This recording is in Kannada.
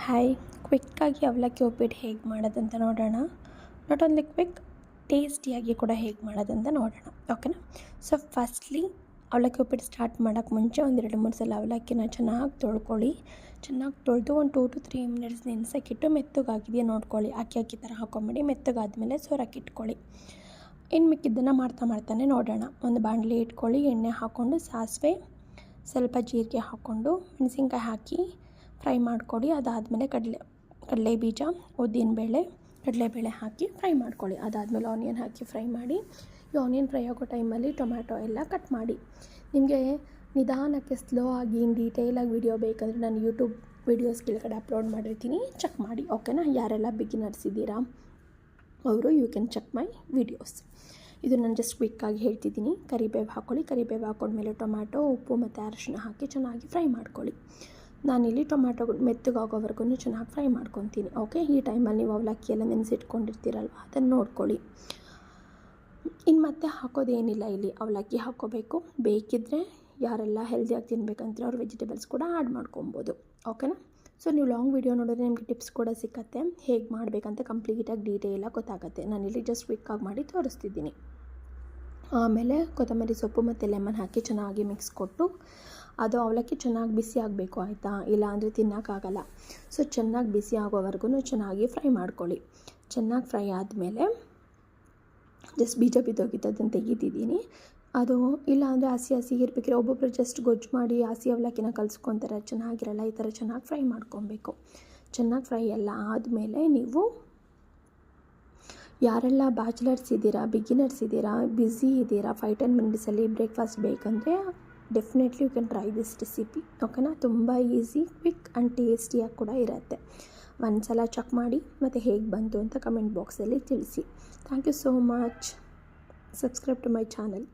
ಹಾಯ್. ಕ್ವಿಕ್ಕಾಗಿ ಅವಲಕ್ಕಿ ಉಪ್ಪಿಟ್ಟು ಹೇಗೆ ಮಾಡೋದಂತ ನೋಡೋಣ. ನಾಟ್ ಓನ್ಲಿ ಕ್ವಿಕ್, ಟೇಸ್ಟಿಯಾಗಿ ಕೂಡ ಹೇಗೆ ಮಾಡೋದಂತ ನೋಡೋಣ. ಓಕೆನಾ. ಸೊ ಫಸ್ಟ್ಲಿ ಅವಲಕ್ಕಿ ಉಪ್ಪಿಟ್ಟು ಸ್ಟಾರ್ಟ್ ಮಾಡೋಕ್ಕೆ ಮುಂಚೆ ಒಂದು 2-3 ಸಲ ಅವಲಕ್ಕಿನ ಚೆನ್ನಾಗಿ ತೊಳ್ಕೊಳ್ಳಿ. ಚೆನ್ನಾಗಿ ತೊಳೆದು ಒಂದು 2 to 3 ಮಿನಿಟ್ಸ್ ನೆನೆಸೋಕ್ಕಿಟ್ಟು ಮೆತ್ತಗಾಗಿದೆಯಾ ನೋಡ್ಕೊಳ್ಳಿ. ಅಕ್ಕಿ ಥರ ಹಾಕೊಂಬಿಡಿ. ಮೆತ್ತಗಾದ್ಮೇಲೆ ಸೋರಕ್ಕಿಟ್ಕೊಳ್ಳಿ. ಇನ್ನು ಮಿಕ್ಕಿದ್ದನ್ನು ಮಾಡ್ತಾನೆ ನೋಡೋಣ. ಒಂದು ಬಾಣಲಿ ಇಟ್ಕೊಳ್ಳಿ. ಎಣ್ಣೆ ಹಾಕ್ಕೊಂಡು ಸಾಸಿವೆ, ಸ್ವಲ್ಪ ಜೀರಿಗೆ ಹಾಕ್ಕೊಂಡು ಮೆಣಸಿನ್ಕಾಯಿ ಹಾಕಿ ಫ್ರೈ ಮಾಡ್ಕೊಳ್ಳಿ. ಅದಾದಮೇಲೆ ಕಡಲೆ ಬೀಜ, ಉದ್ದಿನಬೇಳೆ, ಕಡಲೆಬೇಳೆ ಹಾಕಿ ಫ್ರೈ ಮಾಡ್ಕೊಳ್ಳಿ. ಅದಾದಮೇಲೆ ಆನಿಯನ್ ಹಾಕಿ ಫ್ರೈ ಮಾಡಿ. ಈ ಆನಿಯನ್ ಫ್ರೈ ಆಗೋ ಟೈಮಲ್ಲಿ ಟೊಮ್ಯಾಟೊ ಎಲ್ಲ ಕಟ್ ಮಾಡಿ. ನಿಮಗೆ ನಿಧಾನಕ್ಕೆ ಸ್ಲೋ ಆಗಿ ಡೀಟೇಲಾಗಿ ವಿಡಿಯೋ ಬೇಕಂದರೆ ನಾನು ಯೂಟ್ಯೂಬ್ ವೀಡಿಯೋಸ್ ಕೆಳಗಡೆ ಅಪ್ಲೋಡ್ ಮಾಡಿರ್ತೀನಿ, ಚೆಕ್ ಮಾಡಿ. ಓಕೆನಾ. ಯಾರೆಲ್ಲ ಬಿಗಿನರ್ಸ್ ಇದ್ದೀರಾ ಅವರು you can check my videos. ಇದು ನಾನು ಜಸ್ಟ್ ಕ್ವಿಕ್ಕಾಗಿ ಹೇಳ್ತಿದ್ದೀನಿ. ಕರಿಬೇವು ಹಾಕ್ಕೊಳ್ಳಿ. ಕರಿಬೇವು ಹಾಕ್ಕೊಂಡ್ಮೇಲೆ ಟೊಮ್ಯಾಟೊ, ಉಪ್ಪು ಮತ್ತು ಅರಿಶಿನ ಹಾಕಿ ಚೆನ್ನಾಗಿ ಫ್ರೈ ಮಾಡ್ಕೊಳ್ಳಿ. ನಾನಿಲ್ಲಿ ಟೊಮ್ಯಾಟೊ ಮೆತ್ತಗಾಗೋವರೆಗೂ ಚೆನ್ನಾಗಿ ಫ್ರೈ ಮಾಡ್ಕೊತೀನಿ. ಓಕೆ. ಈ ಟೈಮಲ್ಲಿ ನೀವು ಅವಲಕ್ಕಿ ಎಲ್ಲ ನೆನೆಸಿಟ್ಕೊಂಡಿರ್ತೀರಲ್ವ, ಅದನ್ನು ನೋಡ್ಕೊಳ್ಳಿ. ಇನ್ನು ಮತ್ತೆ ಹಾಕೋದೇನಿಲ್ಲ, ಇಲ್ಲಿ ಅವಲಕ್ಕಿ ಹಾಕ್ಕೋಬೇಕು. ಬೇಕಿದ್ದರೆ ಯಾರೆಲ್ಲ ಹೆಲ್ದಿಯಾಗಿ ತಿನ್ಬೇಕಂತೀರ ಅವ್ರು ವೆಜಿಟೇಬಲ್ಸ್ ಕೂಡ ಆ್ಯಡ್ ಮಾಡ್ಕೊಬೋದು. ಓಕೆನಾ. ಸೊ ನೀವು ಲಾಂಗ್ ವೀಡಿಯೋ ನೋಡಿದ್ರೆ ನಿಮಗೆ ಟಿಪ್ಸ್ ಕೂಡ ಸಿಕ್ಕತ್ತೆ, ಹೇಗೆ ಮಾಡಬೇಕಂತ ಕಂಪ್ಲೀಟಾಗಿ ಡೀಟೇಲಾಗಿ ಗೊತ್ತಾಗುತ್ತೆ. ನಾನಿಲ್ಲಿ ಜಸ್ಟ್ ಕ್ವಿಕ್ಕಾಗಿ ಮಾಡಿ ತೋರಿಸ್ತಿದ್ದೀನಿ. ಆಮೇಲೆ ಕೊತ್ತಂಬರಿ ಸೊಪ್ಪು ಮತ್ತು ಲೆಮನ್ ಹಾಕಿ ಚೆನ್ನಾಗಿ ಮಿಕ್ಸ್ ಕೊಟ್ಟು, ಅದು ಅವಲಕ್ಕಿ ಚೆನ್ನಾಗಿ ಬಿಸಿ ಆಗಬೇಕು, ಆಯಿತಾ. ಇಲ್ಲಾಂದರೆ ತಿನ್ನೋಕ್ಕಾಗಲ್ಲ. ಸೊ ಚೆನ್ನಾಗಿ ಬಿಸಿ ಆಗೋವರೆಗೂ ಚೆನ್ನಾಗಿ ಫ್ರೈ ಮಾಡ್ಕೊಳ್ಳಿ. ಚೆನ್ನಾಗಿ ಫ್ರೈ ಆದಮೇಲೆ ಜಸ್ಟ್ ಬೀಜ ಬಿದ್ದೋಗಿದ್ದದನ್ನು ತೆಗಿತಿದ್ದೀನಿ. ಅದು ಇಲ್ಲಾಂದರೆ ಹಸಿ ಇರಬೇಕಿದ್ರೆ ಒಬ್ಬೊಬ್ಬರು ಜಸ್ಟ್ ಗೊಜ್ಜು ಮಾಡಿ ಹಸಿ ಅವಲಕ್ಕಿನ ಕಲಿಸ್ಕೊತಾರೆ, ಚೆನ್ನಾಗಿರಲ್ಲ. ಈ ಥರ ಚೆನ್ನಾಗಿ ಫ್ರೈ ಮಾಡ್ಕೊಬೇಕು. ಚೆನ್ನಾಗಿ ಫ್ರೈ ಎಲ್ಲ ಆದಮೇಲೆ ನೀವು ಯಾರೆಲ್ಲ ಬ್ಯಾಚುಲರ್ಸ್ ಇದ್ದೀರಾ, ಬಿಗಿನರ್ಸ್ ಇದ್ದೀರಾ, ಬ್ಯುಸಿ ಇದ್ದೀರಾ, 5-10 ಮಿನಿಟ್ಸಲ್ಲಿ ಬ್ರೇಕ್ಫಾಸ್ಟ್ ಬೇಕಂದರೆ definitely you can try this recipe. ಓಕೆನಾ. ತುಂಬ ಈಸಿ, ಕ್ವಿಕ್ ಆ್ಯಂಡ್ ಟೇಸ್ಟಿಯಾಗಿ ಕೂಡ ಇರುತ್ತೆ. ಒಂದು ಸಲ ಚೆಕ್ ಮಾಡಿ ಮತ್ತು ಹೇಗೆ ಬಂತು ಅಂತ ಕಮೆಂಟ್ ಬಾಕ್ಸಲ್ಲಿ ತಿಳಿಸಿ. Thank you so much. Subscribe to my channel.